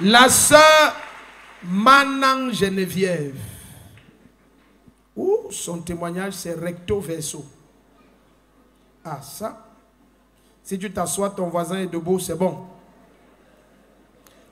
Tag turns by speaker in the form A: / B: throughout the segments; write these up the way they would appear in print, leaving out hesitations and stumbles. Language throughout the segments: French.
A: La sœur Manan Geneviève. Ouh, son témoignage c'est recto verso. Ah ça. Si tu t'assois, ton voisin est debout, c'est bon.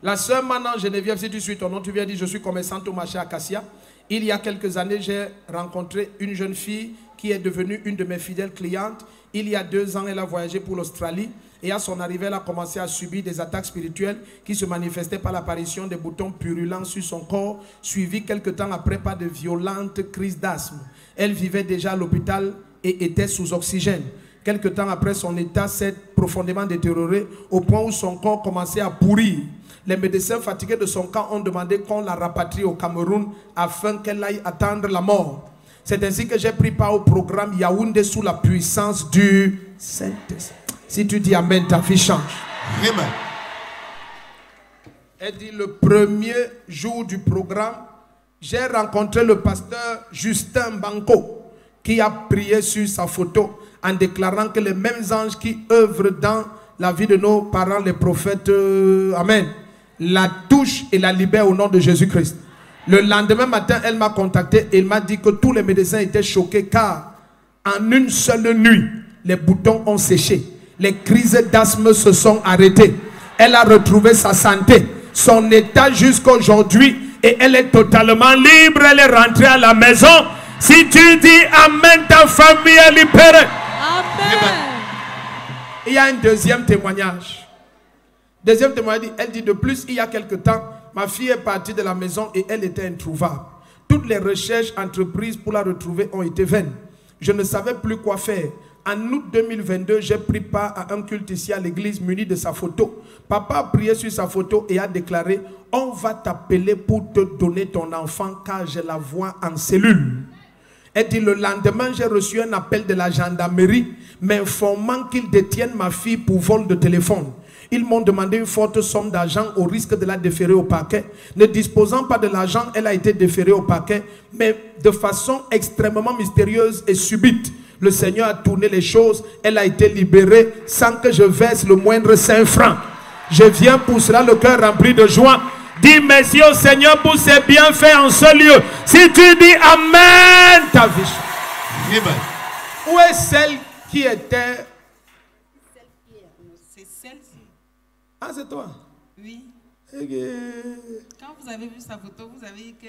A: La sœur Manan Geneviève, si tu suis ton nom, tu viens dire je suis commerçante au marché Acacia. Il y a quelques années, j'ai rencontré une jeune fille qui est devenue une de mes fidèles clientes. Il y a 2 ans, elle a voyagé pour l'Australie et à son arrivée, elle a commencé à subir des attaques spirituelles qui se manifestaient par l'apparition des boutons purulents sur son corps, suivis quelque temps après par de violentes crises d'asthme. Elle vivait déjà à l'hôpital et était sous oxygène. Quelque temps après, son état s'est profondément détérioré au point où son corps commençait à pourrir. Les médecins fatigués de son cas ont demandé qu'on la rapatrie au Cameroun afin qu'elle aille attendre la mort. C'est ainsi que j'ai pris part au programme Yaoundé sous la puissance du Saint-Esprit. Si tu dis Amen, ta vie change.
B: Amen.
A: Elle dit le premier jour du programme, j'ai rencontré le pasteur Justin Banco qui a prié sur sa photo en déclarant que les mêmes anges qui œuvrent dans la vie de nos parents, les prophètes, Amen, la touchent et la libèrent au nom de Jésus-Christ. Le lendemain matin, elle m'a contacté et elle m'a dit que tous les médecins étaient choqués car en une seule nuit, les boutons ont séché. Les crises d'asthme se sont arrêtées. Elle a retrouvé sa santé, son état jusqu'aujourd'hui et elle est totalement libre. Elle est rentrée à la maison. Si tu dis Amen, ta famille est libérée.
C: Amen.
A: Il y a un deuxième témoignage. Deuxième témoignage, elle dit de plus, il y a quelque temps, ma fille est partie de la maison et elle était introuvable. Toutes les recherches entreprises pour la retrouver ont été vaines. Je ne savais plus quoi faire. En août 2022, j'ai pris part à un culte ici à l'église muni de sa photo. Papa a prié sur sa photo et a déclaré « On va t'appeler pour te donner ton enfant car je la vois en cellule. » Elle dit le lendemain, j'ai reçu un appel de la gendarmerie m'informant qu'ils détiennent ma fille pour vol de téléphone. Ils m'ont demandé une forte somme d'argent au risque de la déférer au parquet. Ne disposant pas de l'argent, elle a été déférée au parquet, mais de façon extrêmement mystérieuse et subite. Le Seigneur a tourné les choses, elle a été libérée sans que je verse le moindre 5 francs. Je viens pour cela le cœur rempli de joie. Dis merci au Seigneur pour ses bienfaits en ce lieu. Si tu dis Amen, ta vie.
B: Amen.
A: Où est celle qui était?
C: C'est celle-ci.
A: Ah, c'est toi?
C: Oui.
A: Okay.
C: Quand vous avez vu sa photo, vous avez dit que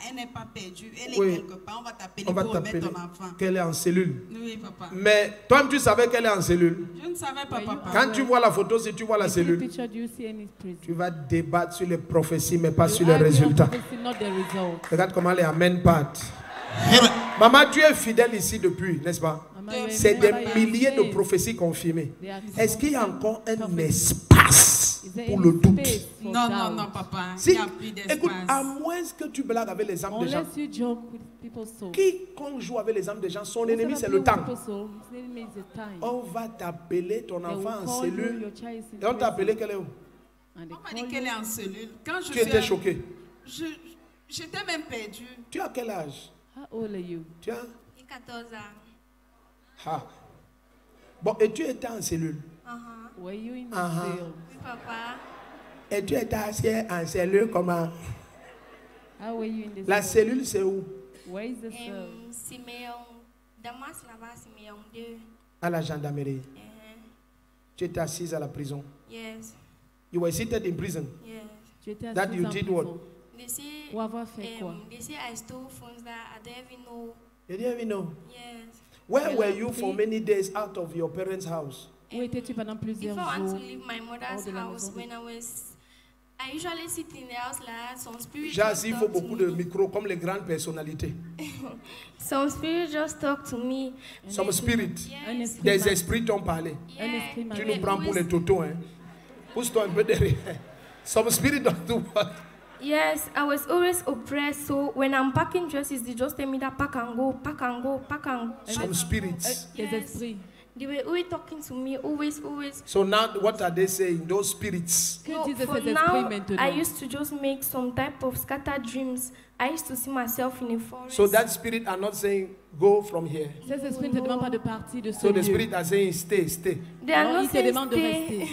C: elle n'est pas perdue, elle est
A: Oui.
C: quelque part, on va t'appeler
A: On va
C: pour remettre
A: t'appeler
C: ton enfant.
A: qu'elle est en cellule.
C: Oui, papa.
A: Mais toi-même, tu savais qu'elle est en cellule.
C: Je ne savais pas, papa.
A: Quand tu vois la photo, si tu vois la cellule, tu vas débattre sur les prophéties, mais pas sur les résultats. Regarde comment les amènes partent. Maman, tu es fidèle ici depuis, n'est-ce pas? C'est des milliers de prophéties confirmées. Est-ce qu'il y a encore un espace pour le doute?
C: Non, non, non, papa.
A: Si,
C: Il n'y a plus
A: écoute, à
C: d'espace.
A: moins que tu blagues avec les âmes des gens. Quiconque joue avec les âmes des gens, son ennemi c'est le temps. On va t'appeler ton enfant en cellule. Et on t'a appelé qu'elle est où?
C: On m'a dit qu'elle est en cellule. Quand je
A: Tu étais choqué.
C: J'étais même perdue.
A: Tu as quel âge? Tu as?
D: 14 ans.
A: Ah. Bon, et tu étais en cellule?
D: Oui, papa.
A: Et tu étais assis en cellule comment? La cellule c'est où?
D: Siméon. Damas là-bas, Siméon 2.
A: À la gendarmerie. Tu étais assise à la prison.
D: Yes.
A: You were seated in prison.
D: Yes.
A: That you did what?
D: They say, they say I stole phones that I don't even know.
A: You didn't even know?
D: Yes.
A: Where were you for many days out of your parents' house?
D: If I want to leave my mother's house, when I usually sit in the house like some spirit.
A: Jazz, il faut beaucoup de micros comme les grandes personnalités.
D: Some spirit just talk to me.
A: Some spirit.
D: Yes.
A: Des esprits t'ont parlé.
D: Yeah.
A: Tu nous prends pour les totos, hein? Pousse-toi un peu derrière. Some spirit don't do what?
D: Yes, I was always oppressed. So when I'm packing dresses, they just tell me that pack and go, pack and go, pack and go.
A: Some spirits.
D: Yes. They were always talking to me, always.
A: So now, what are they saying? Those spirits.
D: No, for now, I used to just make some type of scattered dreams. I used to see myself in a forest.
A: So that spirit are not saying, go from here.
D: No.
A: So the spirit are saying, stay.
D: They are not saying stay.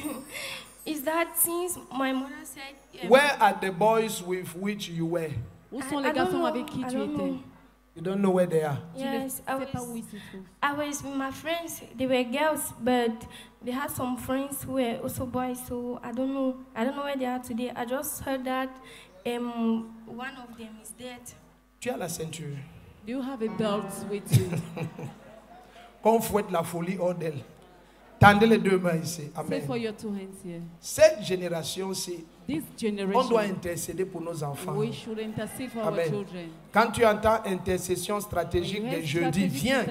D: is that since my mother said...
A: Where are the boys with which you were?
B: Où sont les garçons avec qui tu étais?
A: You don't know where they are.
D: Yes, I was with my friends. They were girls, but they had some friends who were also boys. So I don't know where they are today. I just heard that one of them is dead.
A: Tu as la ceinture.
B: Do you have a belt with you?
A: Qu'on fouette la folie hors d'elle. Tendez les deux mains ici. Amen.
B: Pray for your two hands here.
A: Cette génération-ci,
B: This
A: on
B: generation,
A: doit intercéder pour nos enfants.
B: we should intercede for our
A: Amen.
B: children.
A: Quand tu entends intercession stratégique des jeudis, viens.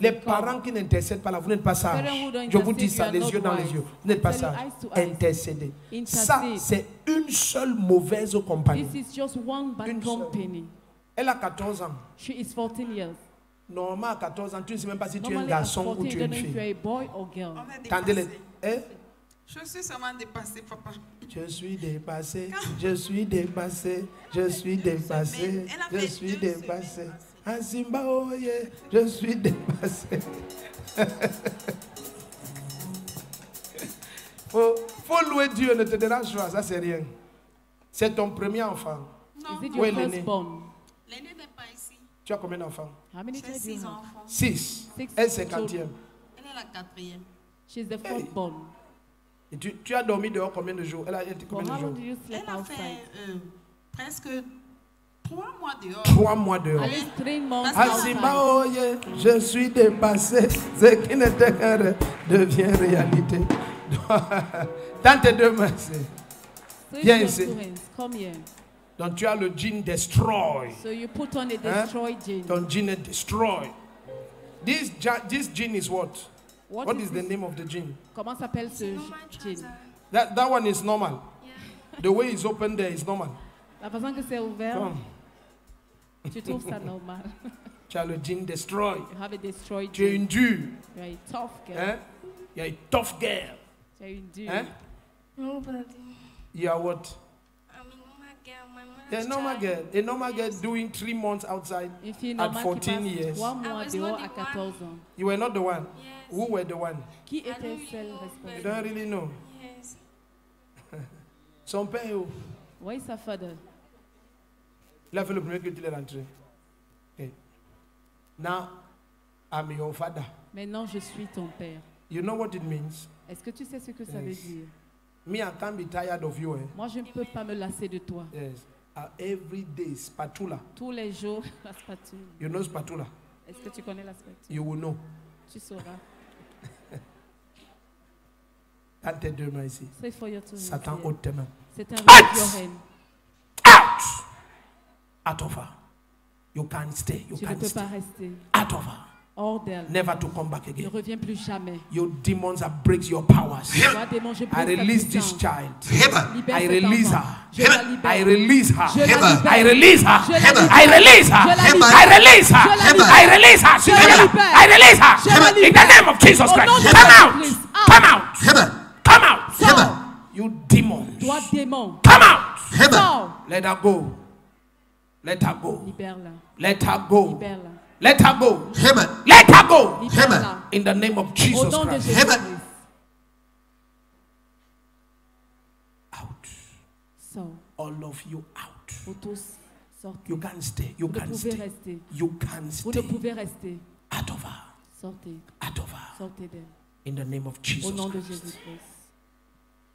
A: Les parents qui n'intercèdent pas là, vous n'êtes pas sages. Je vous dis ça, les yeux dans les yeux. Vous n'êtes pas sages. Intercédez. Ça, c'est une seule mauvaise compagnie.
B: This is just one bad company.
A: Elle a 14 ans.
B: She is 14 years.
A: Normalement, à 14 ans, tu ne sais même pas si tu es un
B: Normally, at
A: garçon
B: 14,
A: ou tu
B: you
A: es
B: don't
A: une
B: know if you are
A: fille.
B: a boy or girl.
C: On est
A: Tendez les...
C: dépassé.
A: Hein?
C: Je suis seulement dépassée, papa.
A: Je suis dépassé, je suis dépassé, je suis dépassé, je suis dépassé. À Zimbabwe, je suis dépassé. Faut louer Dieu, ne te dérange pas, ça c'est rien. C'est ton premier enfant.
C: Non,
B: Is it
A: Où
B: your
A: est l'aîné?
B: firstborn?
C: l'aîné n'est pas ici.
A: Tu as combien d'enfants?
B: How many
C: J'ai
B: children do you
C: 6
B: have?
C: enfants.
A: 6.
B: Six
A: Elle,
B: children.
A: 50e.
C: Elle est la 4e.
B: She's the fourthborn.
A: Et tu as dormi dehors combien de jours? Elle a été
B: For
A: combien
B: how
A: de
B: long
A: jours?
B: do you sleep
C: Elle a
B: outside?
C: fait presque 3 mois dehors.
A: 3 mois dehors.
B: At least 3 months
A: À
B: outside.
A: Zimbabwe, je suis dépassé. Ce qui n'était qu'un rêve devient réalité. Dans tes deux mains.
B: So
A: Viens
B: your
A: ici.
B: two hands. Come here.
A: Donc tu as le jean destroy.
B: So you put on a destroy gene.
A: Ton jean est destroy. This jean is what? What is the
B: this?
A: name of the jean?
B: Comment s'appelle ce
D: Normal
B: gene?
D: trouser.
A: That one is normal.
D: Yeah.
A: The way it's open there is normal.
B: La façon que c'est ouvert,
A: Come.
B: tu trouves ça normal.
A: Tu as le jean destroy.
B: You have a destroy
A: Tu es
B: gene.
A: une dure.
B: You are a tough girl.
A: Hein? You are a tough girl.
B: Tu es une dure.
A: Hein?
D: Nobody.
A: You are what?
D: I'm a normal girl. My mother's
A: Yeah, normal
D: child.
A: girl. A normal girl doing 3 months outside.
B: Une fille
A: At
B: normale
A: 14
B: qui passe
A: years.
B: 3
D: I
B: mois
D: was
B: dehors
D: not
B: à
D: the
B: 14 ans.
A: You were not the one.
D: Yes.
A: Who were the one?
B: Qui
D: I don't
B: était
D: really
B: celle
D: know,
A: You
B: responsable?
A: don't really know.
D: Yes.
A: Son père est où?
B: Where is her father?
A: Il a fait le premier culte, il est rentré. Okay. Now, I'm your father.
B: Maintenant, je suis ton père.
A: You know what it means?
B: Est-ce que tu sais ce que ça veut
A: Yes.
B: dire?
A: Me, I can't be tired of you. Eh?
B: Moi, je ne peux pas me lasser de toi.
A: Yes. Every day, spatula.
B: Tous les jours, la spatule.
A: You know spatula?
B: Est-ce que tu connais la spatule?
A: You will know.
B: Tu sauras.
A: Dans tes deux mains ici.
B: Say for your two hands
A: Satan
B: here.
A: ôte tes mains.
B: C'est un
A: Out!
B: with your hand.
A: Out! Out of her. You can't stay. You
B: Tu ne
A: can't
B: peux
A: stay.
B: pas rester.
A: Out of her.
B: Hors d'elle.
A: Never to come back
B: Ne
A: again.
B: reviens plus jamais.
A: Your demons have breaks your powers.
B: Toi, démon, je
A: I
B: brise ta
A: release this
B: puissance.
A: child.
B: Libère
A: I
B: cet
A: release
B: enfant.
A: her.
B: Je la libère.
A: I release her.
B: Je la libère.
A: I release her.
B: Je la libère.
A: I release her.
B: Je la libère.
A: I release her.
B: Je la libère.
A: I release her.
B: Je la libère.
A: I release her.
B: Je la
A: In the
B: libère.
A: name of Jesus
B: Au nom
A: Christ.
B: de
A: Come
B: Jésus
A: out.
B: Christ.
A: Come out. Come out.
B: Sors.
A: You demons.
B: Toi, démon.
A: Come out.
B: Sors.
A: Let her go. Let her go.
B: Libère-la.
A: Let her go.
B: Libère-la.
A: Let her go. Let her go.
B: Libère-la.
A: In the name of
B: Au
A: Jesus
B: nom de
A: Christ.
B: Jésus Christ.
A: Out.
B: Sors.
A: All of you out.
B: Vous tous sortez.
A: You can't stay. You
B: Vous ne
A: can't
B: pouvez
A: stay.
B: rester.
A: You can't
B: Vous ne
A: stay.
B: pouvez rester.
A: Out of her.
B: Sortez.
A: Out of her.
B: Sortez d'elle.
A: In the name of
B: Au
A: Jesus
B: nom de
A: Christ.
B: Jésus-Christ.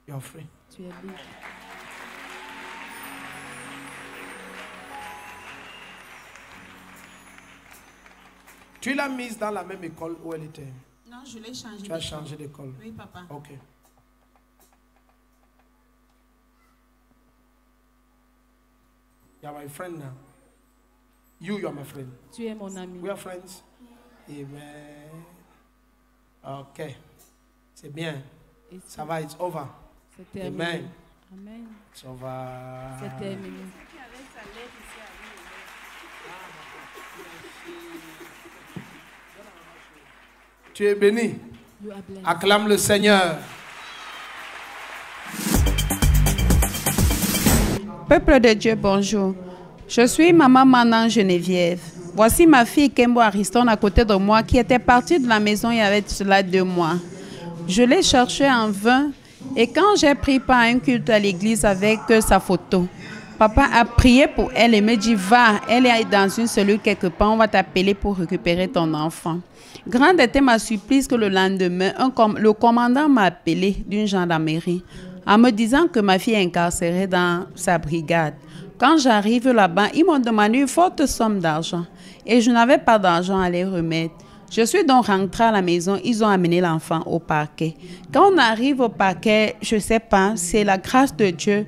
A: You're free.
B: Tu es libre.
A: Tu l'as mise dans la même école où elle était.
C: Non, je l'ai changé.
A: Tu as changé d'école.
C: Oui, papa.
A: Ok. You are my friend now. You are my friend.
B: Tu es mon ami.
A: We are friends. Amen. Ok. C'est bien.
B: Et
A: Ça va, it's over.
B: c'est terminé.
A: Amen.
B: Amen.
A: It's over.
B: C'est terminé.
A: Tu es béni.
B: You are blessed.
A: Acclame le Seigneur.
E: Peuple de Dieu, bonjour. Je suis maman Manan Geneviève. Voici ma fille Kembo Ariston à côté de moi qui était partie de la maison il y avait cela 2 mois. Je l'ai cherchée en vain Et quand j'ai pris part à un culte à l'église avec sa photo, papa a prié pour elle et me dit, va, elle est dans une cellule quelque part, on va t'appeler pour récupérer ton enfant. Grande était ma surprise que le lendemain, le commandant m'a appelé d'une gendarmerie en me disant que ma fille est incarcérée dans sa brigade. Quand j'arrive là-bas, ils m'ont demandé une forte somme d'argent et je n'avais pas d'argent à les remettre. Je suis donc rentrée à la maison, ils ont amené l'enfant au parquet. Quand on arrive au parquet, je ne sais pas, c'est la grâce de Dieu,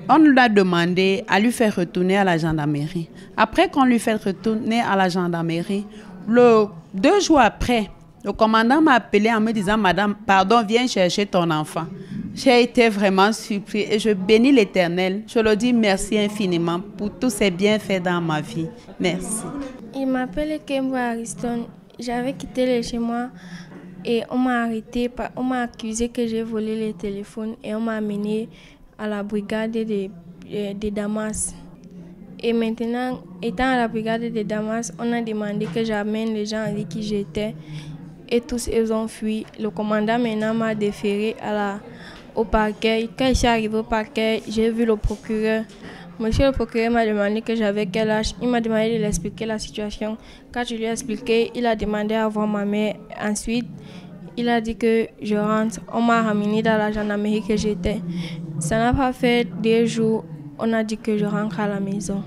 E: on nous a demandé à lui faire retourner à la gendarmerie. Après qu'on lui fait retourner à la gendarmerie, 2 jours après, le commandant m'a appelé en me disant, madame, pardon, viens chercher ton enfant. J'ai été vraiment surpris et je bénis l'Éternel. Je le dis merci infiniment pour tous ces bienfaits dans ma vie. Merci.
D: Il m'appelle Kembo Ariston. J'avais quitté chez moi et on m'a arrêté, on m'a accusé que j'ai volé les téléphones et on m'a amené à la brigade de Damas. Et maintenant, étant à la brigade de Damas, on a demandé que j'amène les gens avec qui j'étais et tous ils ont fui. Le commandant maintenant m'a déféré au parquet. Quand je suis arrivé au parquet, j'ai vu le procureur. Monsieur le procureur m'a demandé que j'avais quel âge. Il m'a demandé de lui expliquer la situation. Quand je lui ai expliqué, il a demandé à voir ma mère. Ensuite, il a dit que je rentre. On m'a ramené dans la gendarmerie que j'étais. Ça n'a pas fait 2 jours. On a dit que je rentre à la maison.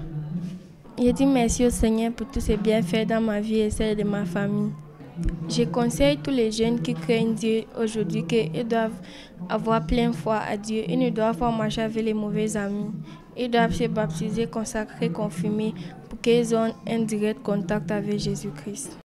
D: Je dis merci au Seigneur pour tous ses bienfaits dans ma vie et celle de ma famille. Je conseille tous les jeunes qui craignent Dieu aujourd'hui qu'ils doivent avoir plein foi à Dieu. Ils ne doivent pas marcher avec les mauvais amis. Ils doivent se baptiser, consacrer, confirmer pour qu'ils aient un direct contact avec Jésus-Christ.